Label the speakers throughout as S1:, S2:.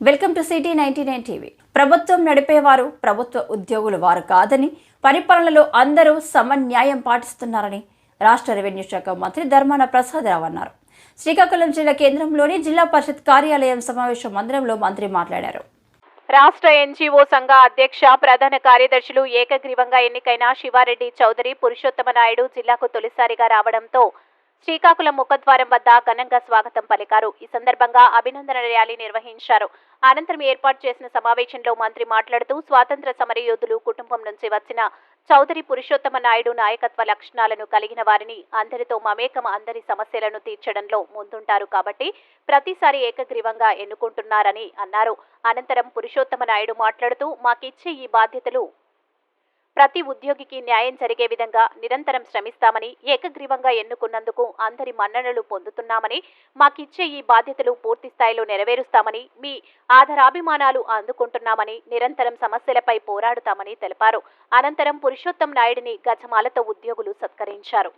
S1: Welcome to city 99 TV. ప్రభుత్వం నడిపేవారు ప్రభుత్వ ఉద్యోగులు వారు కాదని, పరిపాలనలో అందరూ సమన్యాయం పాటిస్తున్నారని రాష్ట్ర రెవెన్యూ శాఖ మంత్రి ధర్మాన ప్రసాదరావు అన్నారు. శ్రీకాకుళం జిల్లా కేంద్రంలోని జిల్లా పరిషత్ కార్యాలయం సమావేశ మందిరంలో మంత్రి మాట్లాడారు.
S2: రాష్ట్ర ఎన్జీఓ సంఘ అధ్యక్ష ప్రధాన కార్యదర్శులు ఏకగ్రీవంగా ఎన్నికైన శివారెడ్డి చౌదరి పురుషోత్తమ నాయుడు జిల్లాకు తొలిసారిగా రావడంతో శ్రీకాకుళం ముఖద్వారం వద్ద ఘనంగా స్వాగతం పలికారు. ఈ సందర్భంగా అభినందన ర్యాలీ నిర్వహించారు. అనంతరం ఏర్పాటు చేసిన సమావేశంలో మంత్రి మాట్లాడుతూ స్వాతంత్ర సమరయోధులు కుటుంబం నుంచి వచ్చిన చౌదరి పురుషోత్తమ నాయుడు నాయకత్వ లక్షణాలను కలిగిన వారిని, అందరితో మమేకం, అందరి సమస్యలను తీర్చడంలో ముందుంటారు కాబట్టి ప్రతిసారి ఏకగ్రీవంగా ఎన్నుకుంటున్నారని అన్నారు. అనంతరం పురుషోత్తమ నాయుడు మాట్లాడుతూ మాకిచ్చే ఈ బాధ్యతలు ప్రతి ఉద్యోగికి న్యాయం జరిగే విధంగా నిరంతరం శ్రమిస్తామని, ఏకగ్రీవంగా ఎన్నుకున్నందుకు అందరి మన్ననలు పొందుతున్నామని, మాకిచ్చే ఈ బాధ్యతలు పూర్తి స్థాయిలో నెరవేరుస్తామని, మీ ఆదరాభిమానాలు అందుకుంటున్నామని, నిరంతరం సమస్యలపై పోరాడుతామని తెలిపారు. అనంతరం పురుషోత్తం నాయుడిని గజమాలతో ఉద్యోగులు సత్కరించారు.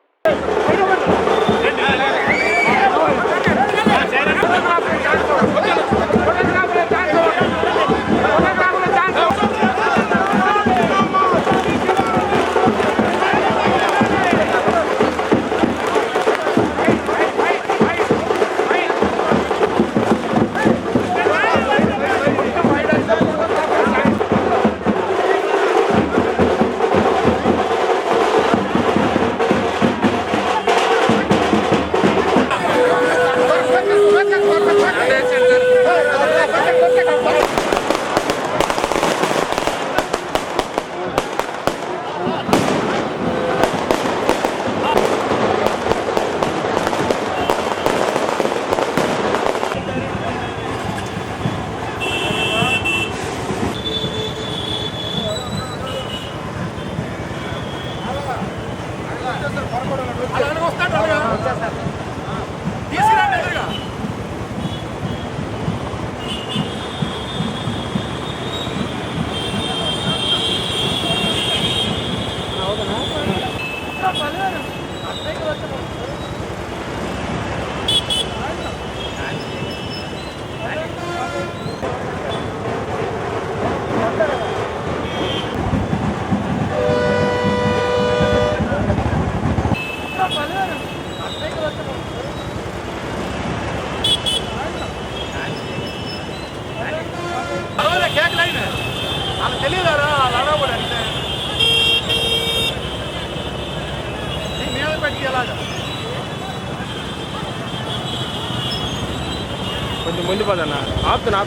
S3: కొంచెం ముందు పదన్నా ఆపుతున్నా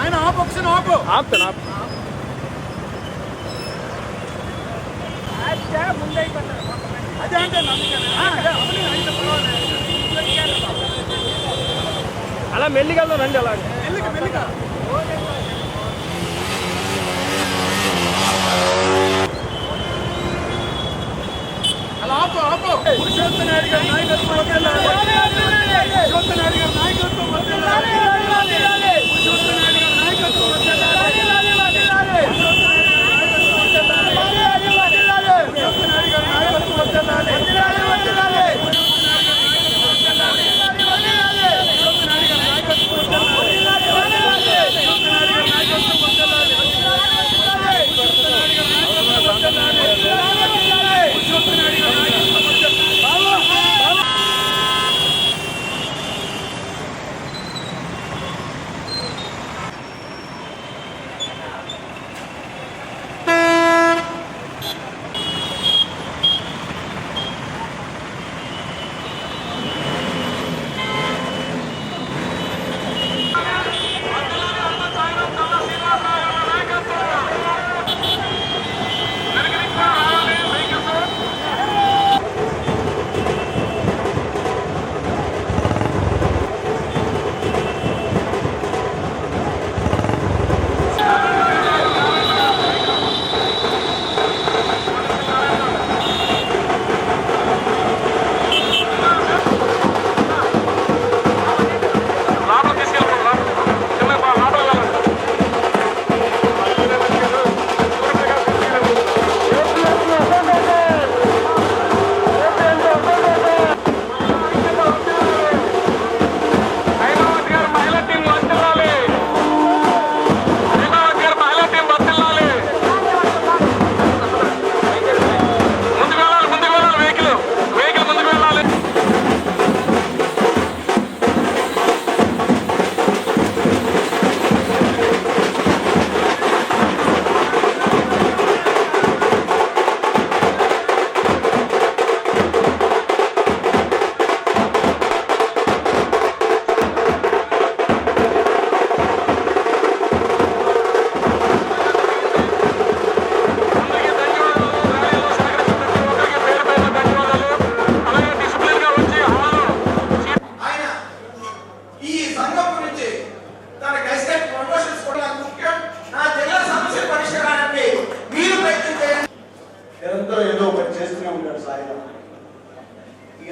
S3: ఆయన ఆపుతున్నా అలా మెల్లిగా రండి, అలా మెల్లిగా అలా ఆపు పురుషోత్తమ నాయుడు గారి నాయకత్వం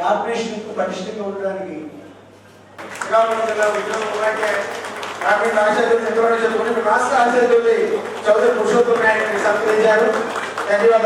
S4: కార్పొరేషన్ పటిష్టంగా ఉండడానికి శ్రీకాకుళం జిల్లా ఉద్యోగం అలాగే కార్పొరేట్ ఆచార్యులు చెప్పుకుని రాష్ట్ర ఆచార్యులు చౌదరి పురుషోత్తమ నాయుడిని సత్కరించారు. ధన్యవాదాలు.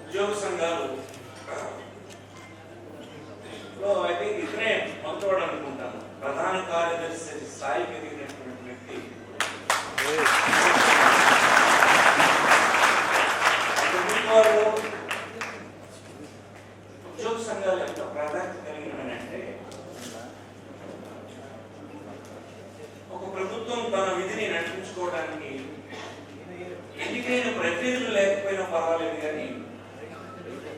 S5: ఉద్యోగ సంఘాలు ఐ థింక్ ఇతనే మొదటి అనుకుంటాను. ప్రధాన కార్యదర్శి స్థాయికి ఎదిగినటువంటి వ్యక్తి ఉద్యోగ సంఘాలు ఎంత ప్రాధాన్యత కలిగిననంటే ఒక ప్రభుత్వం తన విధిని నడిపించుకోవడానికి ఎన్నికైన ప్రతినిధులు లేకపోయినా పర్వాలేదు, కానీ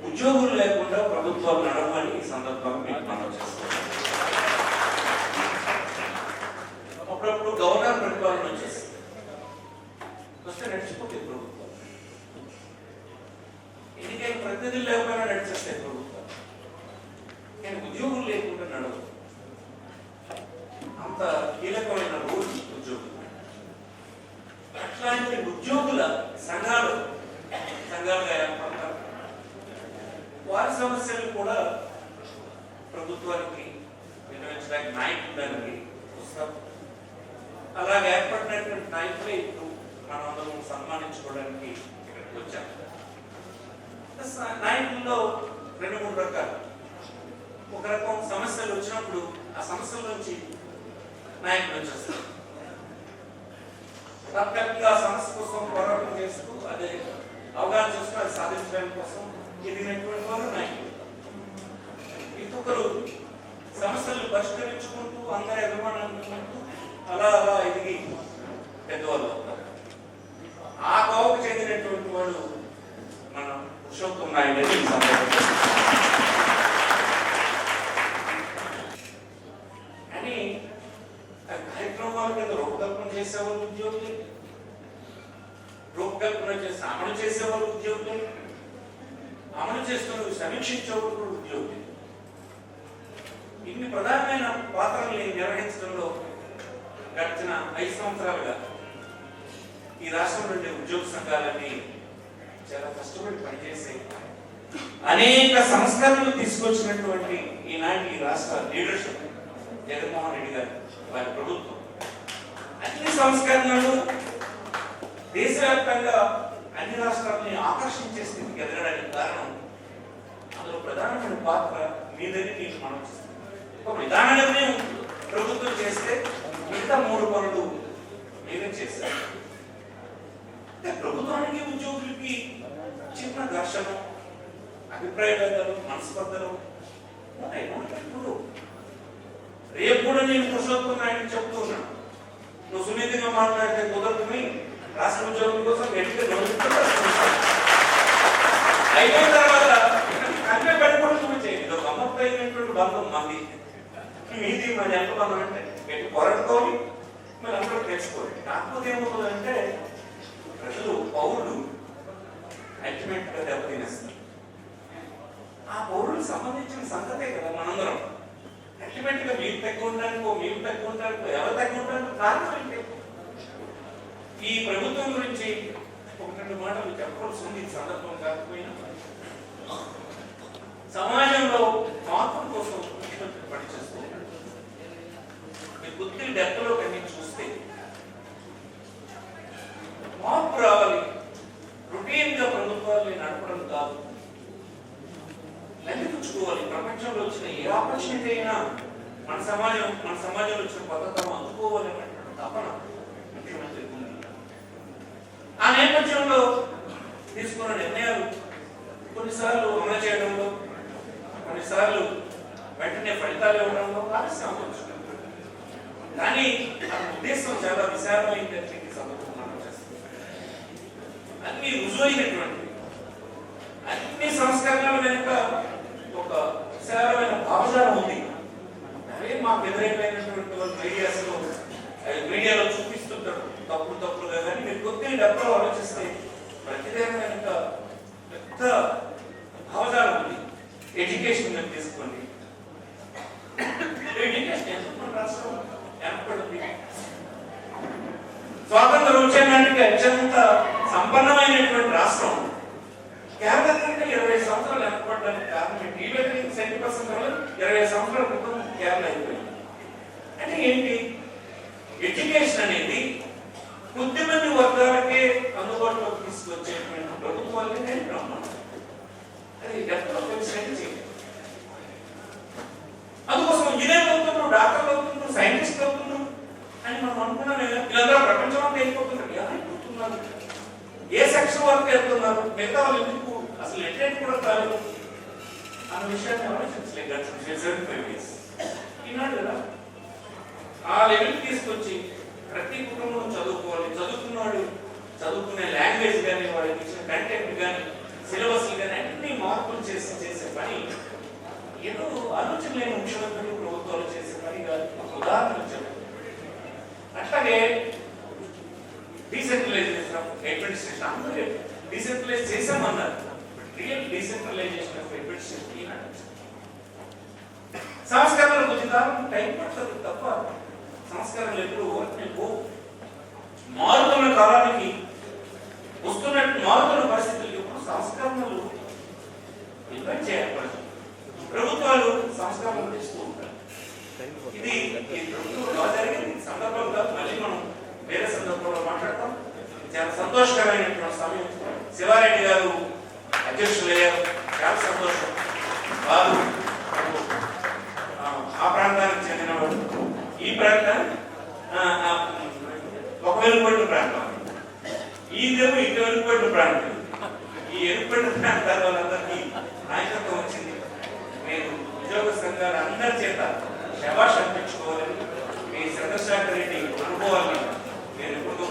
S5: ఉద్యోగులు లేకుండా ప్రభుత్వాలు నడవని ఈ సందర్భంగా మీకు మనం చేస్తాం. అప్పుడప్పుడు గవర్నర్ పరిపాలన వచ్చేస్తుంది, వస్తే నడిచిపోతే ప్రభుత్వం. ఎన్నికైన ప్రతినిధులు లేకపోయినా నడిచేస్తాయి ప్రభుత్వం, కానీ ఉద్యోగులు లేకుండా నడవదు. అంత కీలకమైన రూల్ ఉద్యోగులు. అట్లాంటి ఉద్యోగుల సంఘాలుగా ఏర్పడతారు. వారి సమస్యలు కూడా ప్రభుత్వానికి నిర్వహించడానికి నాయకుడానికి వస్తారు. అలాగే ఏర్పడినటువంటి నాయకులే ఇప్పుడు మనం అందరం సన్మానించుకోవడానికి ఇక్కడికి వచ్చాం. నాయకుల్లో 2-3 రకాలు. ఒక రకం సమస్యలు వచ్చినప్పుడు ఆ సమస్యల నుంచి నాయకులు వచ్చేస్తారు. తాత్కాలికంగా ఆ సమస్య కోసం పోరాటం చేస్తూ అదే అవగాహన చేస్తూ అది సాధించడానికి కోసం ఎదిగినటువంటి వారు నాయకులు. ఇంకొకరు సమస్యలు పరిష్కరించుకుంటూ అందరి అభిమానాన్ని పొందుతూ అలా ఎదిగి పెద్దవాళ్ళు అవుతారు. ఆ కోవకు చెందినటువంటి వాడు మన పురుషోత్తమ నాయుడు అని అని కార్యక్రమాల కింద రూపకల్పన చేసేవాళ్ళు ఉద్యోగులు, రూపకల్పన చేసి అమలు చేసేవాళ్ళు ఉద్యోగులు, అమలు చేస్తున్న సమీక్షించేవాళ్ళు కూడా ఉద్యోగులు. ఇన్ని ప్రధానమైన పాత్రల్ని నిర్వహించడంలో గడిచిన 5 సంవత్సరాలుగా ఈ రాష్ట్రంలో ఉండే ఉద్యోగ సంఘాలన్నీ చాలా కష్టపడి పనిచేసి అనేక సంస్కరణలు తీసుకొచ్చినటువంటి ఈనాటి రాష్ట్ర లీడర్షిప్ జగన్మోహన్ రెడ్డి గారు వారి ప్రభుత్వం అన్ని సంస్కరణలు దేశవ్యాప్తంగా అన్ని రాష్ట్రాలని ఆకర్షించే స్థితికి ఎదగడానికి కారణం అందులో ప్రధానమైన పాత్ర మీదని నేను మనం చేస్తాం. ఒక విధానంగానే ప్రభుత్వం చేస్తే మిగతా 3 పనులు మీరే చేశారు. ప్రభుత్వానికి ఉద్యోగులకి చిన్న ఘర్షణ, అభిప్రాయ భేదాలు, మనస్పర్ధలు ఉంటాయి. రేపు కూడా నేను పురుషోత్తమ నాయుడు చెప్తున్నాను, నువ్వు సున్నితంగా మాట్లాడితే కుదరదని రాష్ట్ర ఉద్యోగుల కోసం గట్టిగా అయిపోయిన తర్వాత అన్నీ పడిపోవడం చేయండి. ఒక గమ్మత్తైనటువంటి బంధం మంది మీది మరి ఎంత బంధం అంటే గట్టి పొరడుకోవాలి, మరి అందరూ తెలుసుకోవాలి. కాకపోతే ఏమవుతుందంటే ప్రజలు పౌరులు అల్టిమేట్ గా దెబ్బతినేస్తారు. ఆ పౌరులకు సంబంధించిన సంగతే కదా మనందరం. అల్టిమేట్ గా మీరు తక్కువ ఉండడానికో మీరు తక్కువ ఉండడానికో ఎవరు తక్కువ ఉండడానికి కారణం ఏంటి? ఈ ప్రభుత్వం గురించి 1-2 మాటలు చెప్పవలసి ఉంది ఈ సందర్భం కాకపోయినా. సమాజంలో మార్పుల కోసం పనిచేస్తూ బుద్ధి డెప్త్లో కన్నీ చూస్తే మార్పు రావాలి. రొటీన్ గా ప్రభుత్వాన్ని నడపడం కాదు, అందిపుచ్చుకోవాలి. ప్రపంచంలో వచ్చిన ఏ ఆపర్చునిటీ అయినా మన సమాజంలో వచ్చిన పద్ధతులను అందుకోవాలి అన్నటువంటి తపన ముఖ్యమంత్రి. ఆ నేపథ్యంలో తీసుకున్న నిర్ణయాలు కొన్నిసార్లు అమలు చేయడంలో, కొన్నిసార్లు వెంటనే ఫలితాలు ఇవ్వడంలో ఆలస్యం అవ్వచ్చు. కానీ ఆ ఉద్దేశం చాలా విశాలమైందని చెప్పి సమర్థనం చేస్తుంది. అన్ని రుజువైనటువంటి అన్ని సంస్కరణల వెనుక ఒక విశాలమైన భావజాలం ఉంది. అవే మాకు వ్యతిరేకమైనటువంటి వాళ్ళు మీడియాలో చూపిస్తుంటారు తప్పులుగా. కానీ మీరు కొద్దిగా డబ్బులు ఆలోచిస్తే ప్రతిదేశం వెనుక పెద్ద భావజాలం ఉంది. ఎడ్యుకేషన్ మీరు తీసుకోండి. ఎడ్యుకేషన్ ఎందుకు మన రాష్ట్రం ఏర్పడింది? స్వాతంత్రం వచ్చేనాటికి అత్యంత సంపన్నమైనటువంటి రాష్ట్రం కేరళ కంటే 20 సంవత్సరాలు ఏర్పడడానికి కారణం ఏంటి? ఈవెన్ 70% 20 సంవత్సరాల క్రితం కేరళ అయిపోయింది. అంటే ఏంటి? ఎడ్యుకేషన్ అనేది కొద్దిమంది వర్గాలకే అందుబాటులోకి తీసుకొచ్చేటువంటి ప్రభుత్వాలనే నేను బ్రహ్మాండం. అది డెవలప్ చేయాలి. అందుకోసం ఇంజనీర్లు అవుతున్నారు, డాక్టర్లు అవుతున్నారు, సైంటిస్టులు అవుతున్నారు అని మనం అనుకున్నాం. వీళ్ళందరూ ప్రపంచం అంతా వెళ్ళిపోతున్నారు. ఎలా అయిపోతున్నారు? ఏ సెక్షన్ వరకు వెళ్తున్నారు? మిగతా వాళ్ళు ఎందుకు అసలు ఎట్లయితే కూడా కాదు అన్న విషయాన్ని ఆలోచించలేదు. ఈనాడు కదా ఆ లెవెల్కి తీసుకొచ్చి ప్రతి కుటుంబం చదువుకోవాలి. చదువుకున్నాడు చదువుకునే లాంగ్వేజ్ కానీ, వాడికి ఇచ్చిన కంటెంట్ కానీ, సిలబస్ కానీ అన్ని మార్పులు చేసే పని ఏదో ఆలోచన లేని ముఖ్యమంత్రులు ప్రభుత్వాలు చేసే పని కాదు. ఉదాహరణ చెప్పండి. అట్లాగే డీసెంట్రలైజేషన్ ఆఫ్ అడ్మినిస్ట్రేషన్ అందరూ డీసెంట్రలైజ్ చేసామన్నారు. రియల్ డీసెంట్రలైజేషన్ ఆఫ్ అడ్మినిస్ట్రేషన్ సంస్కరణలు కొంచెం టైం పడుతుంది తప్ప సంస్కరణలు ఎప్పుడు మారుతున్న కాలానికి వస్తున్నట్టు మారుతున్న పరిస్థితులు ఎప్పుడు సంస్కరణలు ఇన్వైట్ చేయకూడదు. ప్రభుత్వాలు సంస్కరణలు తెస్తూ ఉంటారు. ఇది ప్రభుత్వంలో జరిగింది సందర్భం కాదు. మళ్ళీ మనం వేరే సందర్భంలో మాట్లాడతాం. చాలా సంతోషకరమైనటువంటి సమయం. శివారెడ్డి గారు అధ్యక్షులయ్యారు. చాలా సంతోషం. వారు ఆ ప్రాంతానికి చెందినవాడు. ఈ ప్రాంతం ఒక వెలుపడిన ప్రాంతం, ఈదేమో ఇటు వెలుపడిన ప్రాంతం. ఈ వెలుపడిన ప్రాంతాల వాళ్ళందరికీ నాయకత్వం వచ్చింది. నేను ఉద్యోగ సంఘాల అందరి చేత శభాష్ అనిపించుకోవాలని, మీ చంద్రశేఖర్ రెడ్డి అనుభవాన్ని నేను ఎప్పుడు